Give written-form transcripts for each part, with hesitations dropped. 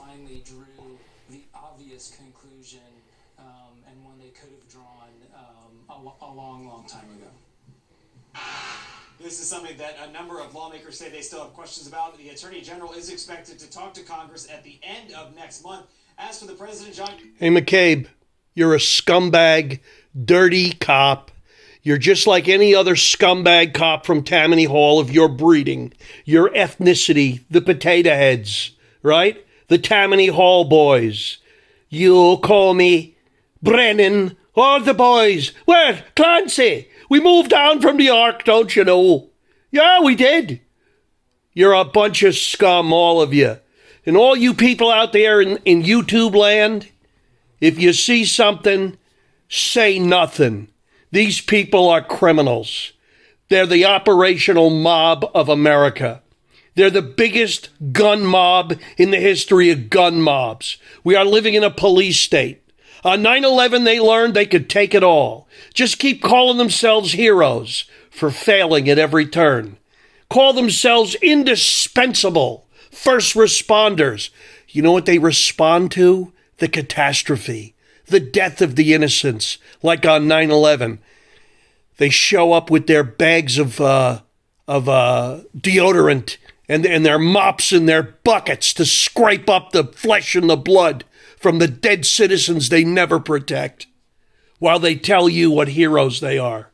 finally drew the obvious conclusion, and one they could have drawn a long, long time ago. This is something that a number of lawmakers say they still have questions about. The Attorney General is expected to talk to Congress at the end of next month. As for the President, John... Hey, McCabe, you're a scumbag, dirty cop. You're just like any other scumbag cop from Tammany Hall of your breeding, your ethnicity, the potato heads, right? The Tammany Hall boys. You call me Brennan, all the boys. Where? Clancy. We moved down from New York, don't you know? Yeah, we did. You're a bunch of scum, all of you. And all you people out there in YouTube land, if you see something, say nothing. These people are criminals. They're the operational mob of America. They're the biggest gun mob in the history of gun mobs. We are living in a police state. On 9/11, they learned they could take it all. Just keep calling themselves heroes for failing at every turn. Call themselves indispensable first responders. You know what they respond to? The catastrophe, the death of the innocents, like on 9/11. They show up with their bags of deodorant and their mops and their buckets to scrape up the flesh and the blood from the dead citizens they never protect, while they tell you what heroes they are.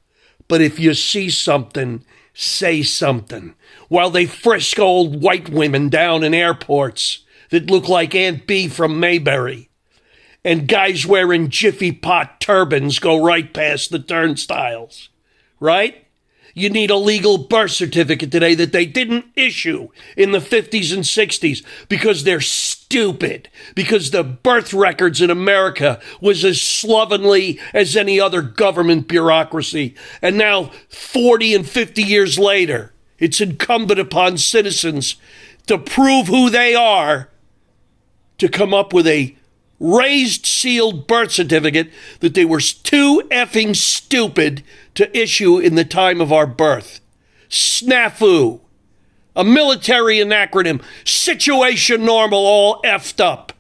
But if you see something, say something. While they frisk old white women down in airports that look like Aunt Bee from Mayberry, and guys wearing Jiffy Pot turbans go right past the turnstiles, right? You need a legal birth certificate today that they didn't issue in the 50s and 60s because they're stupid, because the birth records in America was as slovenly as any other government bureaucracy. And now, 40 and 50 years later, it's incumbent upon citizens to prove who they are, to come up with a raised sealed birth certificate that they were too effing stupid to issue in the time of our birth. Snafu. A military acronym. Situation normal, all effed up.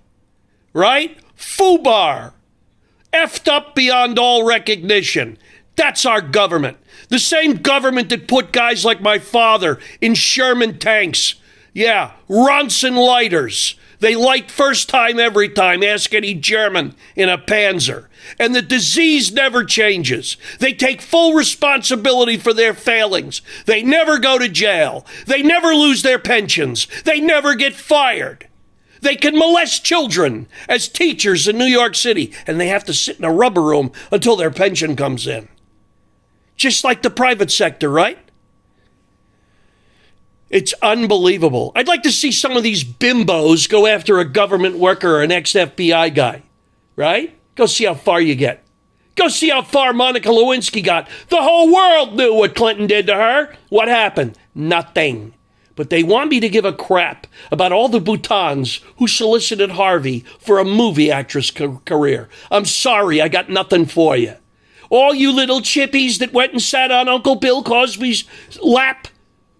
Right? FUBAR. Effed up beyond all recognition. That's our government. The same government that put guys like my father in Sherman tanks. Yeah, Ronson lighters. They light first time every time. Ask any German in a Panzer. And the disease never changes. They take full responsibility for their failings. They never go to jail. They never lose their pensions. They never get fired. They can molest children as teachers in New York City, and they have to sit in a rubber room until their pension comes in. Just like the private sector, right? It's unbelievable. I'd like to see some of these bimbos go after a government worker or an ex-FBI guy, right? Go see how far you get. Go see how far Monica Lewinsky got. The whole world knew what Clinton did to her. What happened? Nothing. But they want me to give a crap about all the Boutons who solicited Harvey for a movie actress career. I'm sorry, I got nothing for you. All you little chippies that went and sat on Uncle Bill Cosby's lap,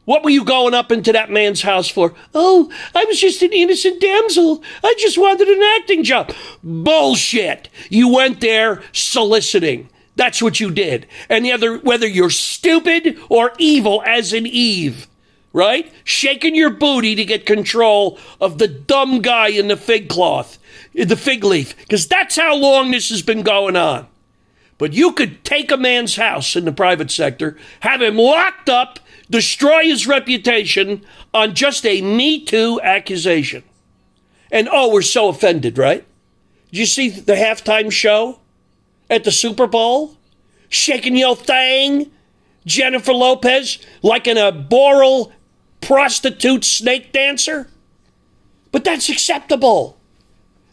what were you going up into that man's house for? Oh, I was just an innocent damsel. I just wanted an acting job. Bullshit. You went there soliciting. That's what you did. And whether you're stupid or evil as in Eve, right? Shaking your booty to get control of the dumb guy in the fig leaf. Because that's how long this has been going on. But you could take a man's house in the private sector, have him locked up, destroy his reputation on just a Me Too accusation. And we're so offended, right? Did you see the halftime show at the Super Bowl? Shaking your thing, Jennifer Lopez, like an immoral prostitute snake dancer? But that's acceptable.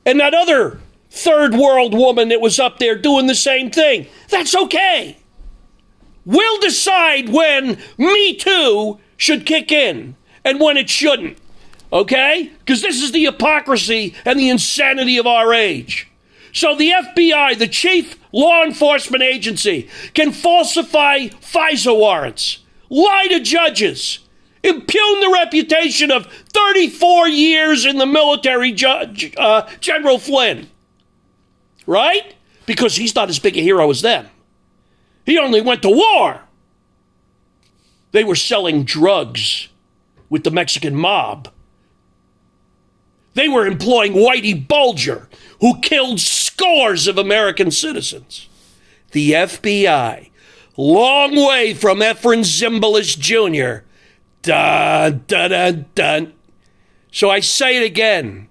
And that other third world woman that was up there doing the same thing, that's okay. We'll decide when Me Too should kick in and when it shouldn't, okay? Because this is the hypocrisy and the insanity of our age. So the FBI, the chief law enforcement agency, can falsify FISA warrants, lie to judges, Impugn the reputation of 34 years in the military, General Flynn. Right? Because he's not as big a hero as them. He only went to war. They were selling drugs with the Mexican mob. They were employing Whitey Bulger, who killed scores of American citizens. The FBI, long way from Efren Zimbalist Jr. Dun, dun, dun, dun. So I say it again.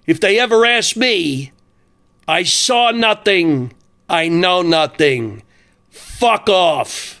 If they ever ask me, I saw nothing. I know nothing. Fuck off.